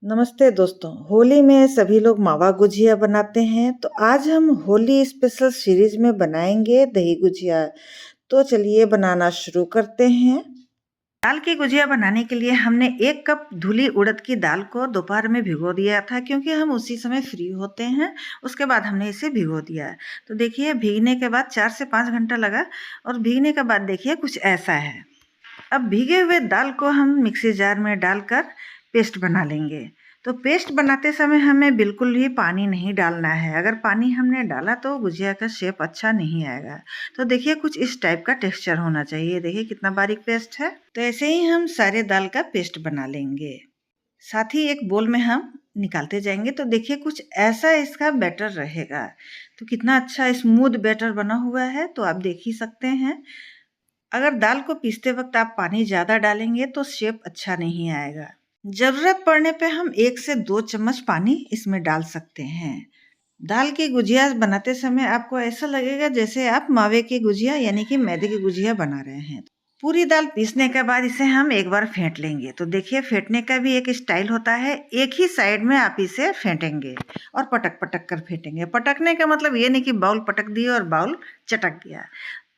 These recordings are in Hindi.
नमस्ते दोस्तों। होली में सभी लोग मावा गुजिया बनाते हैं, तो आज हम होली स्पेशल सीरीज में बनाएंगे दही गुजिया। तो चलिए बनाना शुरू करते हैं। दाल की गुजिया बनाने के लिए हमने 1 कप धुली उड़द की दाल को दोपहर में भिगो दिया था, क्योंकि हम उसी समय फ्री होते हैं। उसके बाद हमने इसे भिगो दिया। तो देखिए, भीगने के बाद 4 से 5 घंटा लगा और भीगने के बाद देखिए कुछ ऐसा है। अब भीगे हुए दाल को हम मिक्सी जार में डालकर पेस्ट बना लेंगे। तो पेस्ट बनाते समय हमें बिल्कुल भी पानी नहीं डालना है। अगर पानी हमने डाला तो गुजिया का शेप अच्छा नहीं आएगा। तो देखिए, कुछ इस टाइप का टेक्सचर होना चाहिए। देखिए कितना बारीक पेस्ट है। तो ऐसे ही हम सारे दाल का पेस्ट बना लेंगे। साथ ही एक बोल में हम निकालते जाएंगे। तो देखिए कुछ ऐसा इसका बैटर रहेगा। तो कितना अच्छा स्मूथ बैटर बना हुआ है, तो आप देख ही सकते हैं। अगर दाल को पीसते वक्त आप पानी ज़्यादा डालेंगे तो शेप अच्छा नहीं आएगा। ज़रूरत पड़ने पे हम 1 से 2 चम्मच पानी इसमें डाल सकते हैं। दाल की गुजिया बनाते समय आपको ऐसा लगेगा जैसे आप मावे की गुजिया यानी कि मैदे की गुजिया बना रहे हैं। पूरी दाल पीसने के बाद इसे हम एक बार फेंट लेंगे। तो देखिए, फेंटने का भी एक स्टाइल होता है। एक ही साइड में आप इसे फेंटेंगे और पटक पटक कर फेंटेंगे। पटकने का मतलब ये नहीं कि बाउल पटक दिए और बाउल चटक गया।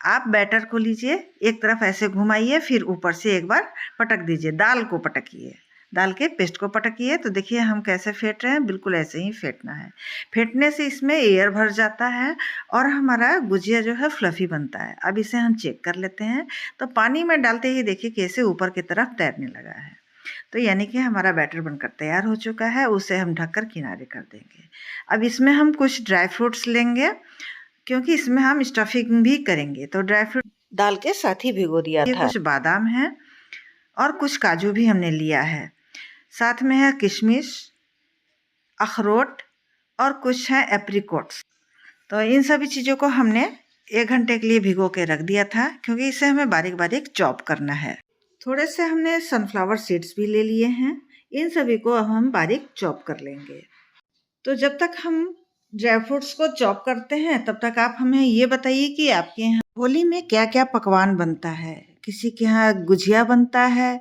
आप बैटर को लीजिए, एक तरफ ऐसे घुमाइए, फिर ऊपर से एक बार पटक दीजिए। दाल को पटकिए, दाल के पेस्ट को पटकिए। तो देखिए हम कैसे फेंट रहे हैं, बिल्कुल ऐसे ही फेंटना है। फेंटने से इसमें एयर भर जाता है और हमारा गुजिया जो है फ्लफी बनता है। अब इसे हम चेक कर लेते हैं। तो पानी में डालते ही देखिए कैसे ऊपर की तरफ तैरने लगा है। तो यानी कि हमारा बैटर बनकर तैयार हो चुका है। उसे हम ढककर किनारे कर देंगे। अब इसमें हम कुछ ड्राई फ्रूट्स लेंगे, क्योंकि इसमें हम स्टफिंग भी करेंगे। तो ड्राई फ्रूट दाल के साथ ही भिगो दिया था। कुछ बादाम है और कुछ काजू भी हमने लिया है। साथ में है किशमिश, अखरोट और कुछ है एप्रिकॉट्स। तो इन सभी चीज़ों को हमने 1 घंटे के लिए भिगो के रख दिया था, क्योंकि इसे हमें बारीक बारीक चॉप करना है। थोड़े से हमने सनफ्लावर सीड्स भी ले लिए हैं। इन सभी को अब हम बारीक चॉप कर लेंगे। तो जब तक हम ड्राई फ्रूट्स को चॉप करते हैं, तब तक आप हमें ये बताइए कि आपके यहाँ होली में क्या क्या पकवान बनता है। किसी के यहाँ गुजिया बनता है,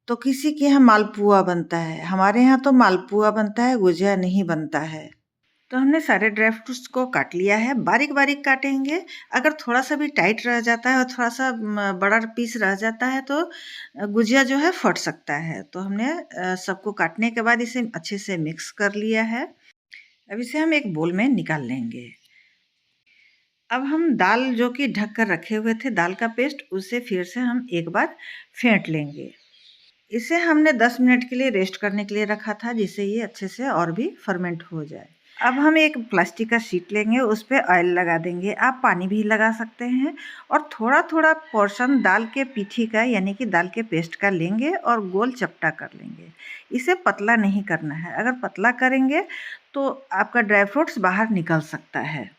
तो किसी के यहाँ मालपुआ बनता है। हमारे यहाँ तो मालपुआ बनता है, गुजिया नहीं बनता है। तो हमने सारे ड्राई फ्रूट्स को काट लिया है, बारीक बारीक काटेंगे। अगर थोड़ा सा भी टाइट रह जाता है और थोड़ा सा बड़ा पीस रह जाता है तो गुजिया जो है फट सकता है। तो हमने सबको काटने के बाद इसे अच्छे से मिक्स कर लिया है। अब इसे हम एक बोल में निकाल लेंगे। अब हम दाल जो कि ढक कर रखे हुए थे, दाल का पेस्ट, उसे फिर से हम एक बार फेंट लेंगे। इसे हमने 10 मिनट के लिए रेस्ट करने के लिए रखा था, जिससे ये अच्छे से और भी फर्मेंट हो जाए। अब हम एक प्लास्टिक का शीट लेंगे, उस पर ऑयल लगा देंगे। आप पानी भी लगा सकते हैं और थोड़ा थोड़ा पोर्शन दाल के पीठी का यानी कि दाल के पेस्ट का लेंगे और गोल चपटा कर लेंगे। इसे पतला नहीं करना है। अगर पतला करेंगे तो आपका ड्राई फ्रूट्स बाहर निकल सकता है।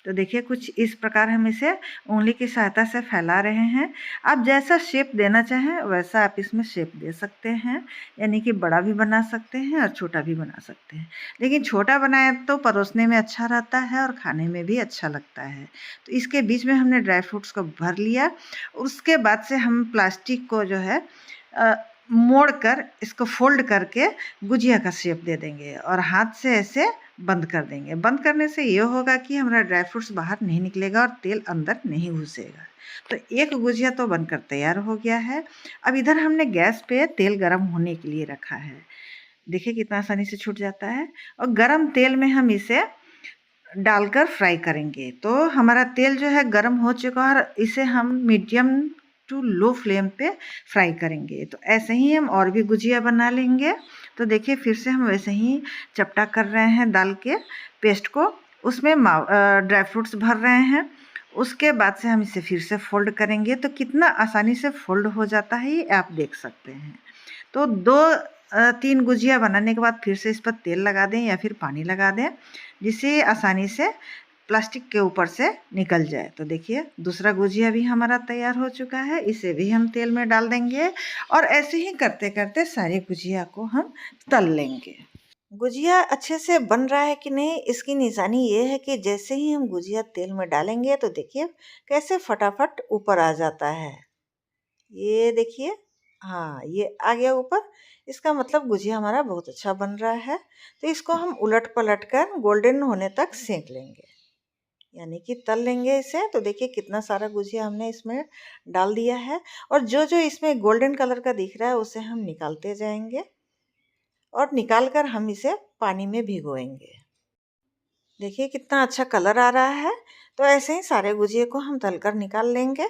तो देखिए कुछ इस प्रकार हम इसे उंगली की सहायता से फैला रहे हैं। आप जैसा शेप देना चाहें वैसा आप इसमें शेप दे सकते हैं, यानी कि बड़ा भी बना सकते हैं और छोटा भी बना सकते हैं। लेकिन छोटा बनाए तो परोसने में अच्छा रहता है और खाने में भी अच्छा लगता है। तो इसके बीच में हमने ड्राई फ्रूट्स को भर लिया। उसके बाद से हम प्लास्टिक को जो है मोड़ कर इसको फोल्ड करके गुजिया का शेप दे देंगे और हाथ से ऐसे बंद कर देंगे। बंद करने से ये होगा कि हमारा ड्राई फ्रूट्स बाहर नहीं निकलेगा और तेल अंदर नहीं घुसेगा। तो एक गुजिया तो बनकर तैयार हो गया है। अब इधर हमने गैस पे तेल गरम होने के लिए रखा है। देखिए कितना आसानी से छूट जाता है। और गरम तेल में हम इसे डालकर फ्राई करेंगे। तो हमारा तेल जो है गरम हो चुका है और इसे हम मीडियम टू लो फ्लेम पे फ्राई करेंगे। तो ऐसे ही हम और भी गुजिया बना लेंगे। तो देखिए फिर से हम वैसे ही चपटा कर रहे हैं दाल के पेस्ट को, उसमें ड्राई फ्रूट्स भर रहे हैं। उसके बाद से हम इसे फिर से फोल्ड करेंगे। तो कितना आसानी से फोल्ड हो जाता है ये आप देख सकते हैं। तो 2-3 गुजिया बनाने के बाद फिर से इस पर तेल लगा दें या फिर पानी लगा दें, जिससे आसानी से प्लास्टिक के ऊपर से निकल जाए। तो देखिए दूसरा गुजिया भी हमारा तैयार हो चुका है। इसे भी हम तेल में डाल देंगे और ऐसे ही करते करते सारी गुजिया को हम तल लेंगे। गुजिया अच्छे से बन रहा है कि नहीं, इसकी निशानी ये है कि जैसे ही हम गुजिया तेल में डालेंगे तो देखिए कैसे फटाफट ऊपर आ जाता है। ये देखिए, हाँ ये आ गया ऊपर। इसका मतलब गुजिया हमारा बहुत अच्छा बन रहा है। तो इसको हम उलट पलट कर गोल्डन होने तक सेंक लेंगे, यानी कि तल लेंगे इसे। तो देखिए कितना सारा गुजिया हमने इसमें डाल दिया है, और जो जो इसमें गोल्डन कलर का दिख रहा है उसे हम निकालते जाएंगे, और निकाल कर हम इसे पानी में भिगोएंगे। देखिए कितना अच्छा कलर आ रहा है। तो ऐसे ही सारे गुजिये को हम तलकर निकाल लेंगे।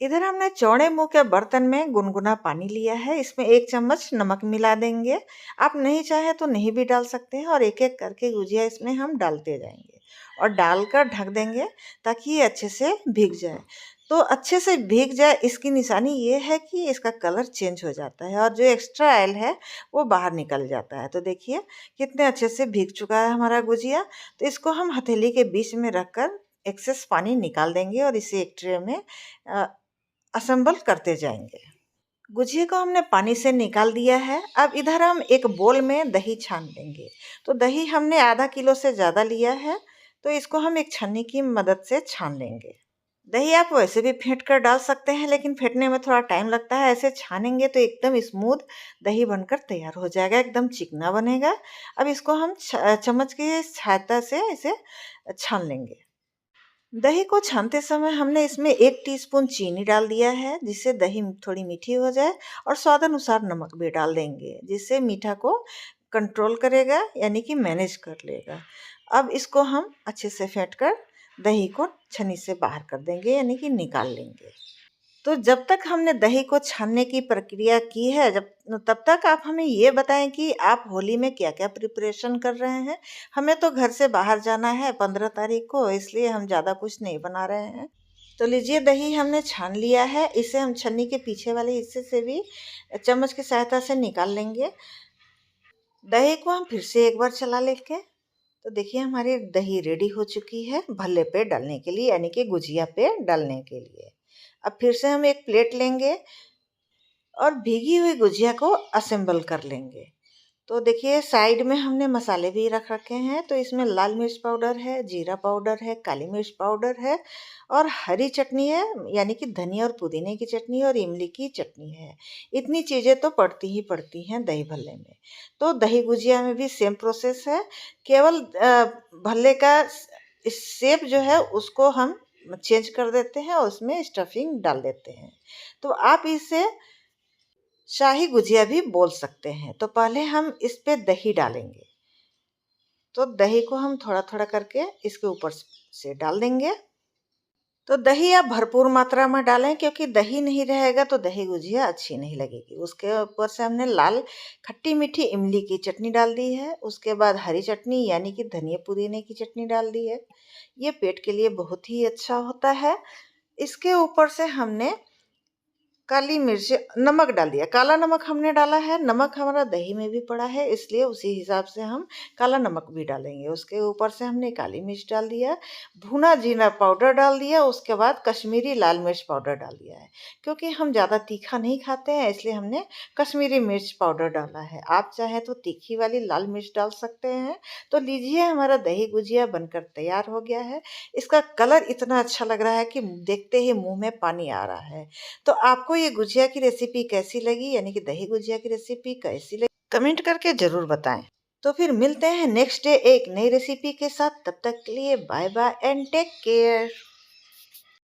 इधर हमने चौड़े मुंह के बर्तन में गुनगुना पानी लिया है, इसमें 1 चम्मच नमक मिला देंगे। आप नहीं चाहे तो नहीं भी डाल सकते हैं, और एक एक करके गुजिया इसमें हम डालते जाएंगे और डालकर ढक देंगे ताकि ये अच्छे से भीग जाए। तो अच्छे से भीग जाए इसकी निशानी ये है कि इसका कलर चेंज हो जाता है और जो एक्स्ट्रा ऑयल है वो बाहर निकल जाता है। तो देखिए कितने अच्छे से भीग चुका है हमारा गुजिया। तो इसको हम हथेली के बीच में रखकर एक्सेस पानी निकाल देंगे और इसे एक ट्रे में असेंबल करते जाएंगे। गुजिये को हमने पानी से निकाल दिया है। अब इधर हम एक बोल में दही छान लेंगे। तो दही हमने आधा किलो से ज़्यादा लिया है, तो इसको हम एक छन्नी की मदद से छान लेंगे। दही आप वैसे भी फेंट कर डाल सकते हैं, लेकिन फेंटने में थोड़ा टाइम लगता है। ऐसे छानेंगे तो एकदम स्मूथ दही बनकर तैयार हो जाएगा, एकदम चिकना बनेगा। अब इसको हम चम्मच की सहायता से इसे छान लेंगे। दही को छानते समय हमने इसमें 1 टीस्पून चीनी डाल दिया है, जिससे दही थोड़ी मीठी हो जाए, और स्वाद अनुसार नमक भी डाल देंगे, जिससे मीठा को कंट्रोल करेगा, यानी कि मैनेज कर लेगा। अब इसको हम अच्छे से फेंट कर दही को छन्नी से बाहर कर देंगे, यानी कि निकाल लेंगे। तो जब तक हमने दही को छानने की प्रक्रिया की है, तब तक आप हमें ये बताएं कि आप होली में क्या क्या प्रिपरेशन कर रहे हैं। हमें तो घर से बाहर जाना है 15 तारीख को, इसलिए हम ज़्यादा कुछ नहीं बना रहे हैं। तो लीजिए दही हमने छान लिया है, इसे हम छन्नी के पीछे वाले हिस्से से भी चम्मच की सहायता से निकाल लेंगे। दही को हम फिर से एक बार चला लेंगे। तो देखिए हमारी दही रेडी हो चुकी है भल्ले पे डालने के लिए, यानी कि गुजिया पे डालने के लिए। अब फिर से हम एक प्लेट लेंगे और भीगी हुई गुजिया को असेंबल कर लेंगे। तो देखिए साइड में हमने मसाले भी रख रखे हैं। तो इसमें लाल मिर्च पाउडर है, जीरा पाउडर है, काली मिर्च पाउडर है, और हरी चटनी है, यानी कि धनिया और पुदीने की चटनी और इमली की चटनी है। इतनी चीज़ें तो पड़ती ही पड़ती हैं दही भल्ले में। तो दही गुजिया में भी सेम प्रोसेस है, केवल भल्ले का शेप जो है उसको हम चेंज कर देते हैं और उसमें स्टफिंग डाल देते हैं। तो आप इसे शाही गुजिया भी बोल सकते हैं। तो पहले हम इस पे दही डालेंगे। तो दही को हम थोड़ा थोड़ा करके इसके ऊपर से डाल देंगे। तो दही आप भरपूर मात्रा में डालें, क्योंकि दही नहीं रहेगा तो दही गुजिया अच्छी नहीं लगेगी। उसके ऊपर से हमने लाल खट्टी मीठी इमली की चटनी डाल दी है। उसके बाद हरी चटनी, यानी कि धनिया पुदीने की चटनी डाल दी है। ये पेट के लिए बहुत ही अच्छा होता है। इसके ऊपर से हमने काली मिर्च, नमक डाल दिया। काला नमक हमने डाला है, नमक हमारा दही में भी पड़ा है, इसलिए उसी हिसाब से हम काला नमक भी डालेंगे। उसके ऊपर से हमने काली मिर्च डाल दिया, भुना जीरा पाउडर डाल दिया, उसके बाद कश्मीरी लाल मिर्च पाउडर डाल दिया है। क्योंकि हम ज़्यादा तीखा नहीं खाते हैं, इसलिए हमने कश्मीरी मिर्च पाउडर डाला है। आप चाहें तो तीखी वाली लाल मिर्च डाल सकते हैं। तो लीजिए हमारा दही गुजिया बनकर तैयार हो गया है। इसका कलर इतना अच्छा लग रहा है कि देखते ही मुँह में पानी आ रहा है। तो आपको ये गुजिया की रेसिपी कैसी लगी, यानी कि दही गुजिया की रेसिपी कैसी लगी, कमेंट करके ज़रूर बताएं। तो फिर मिलते हैं नेक्स्ट डे एक नई रेसिपी के साथ। तब तक के लिए bye bye and take care.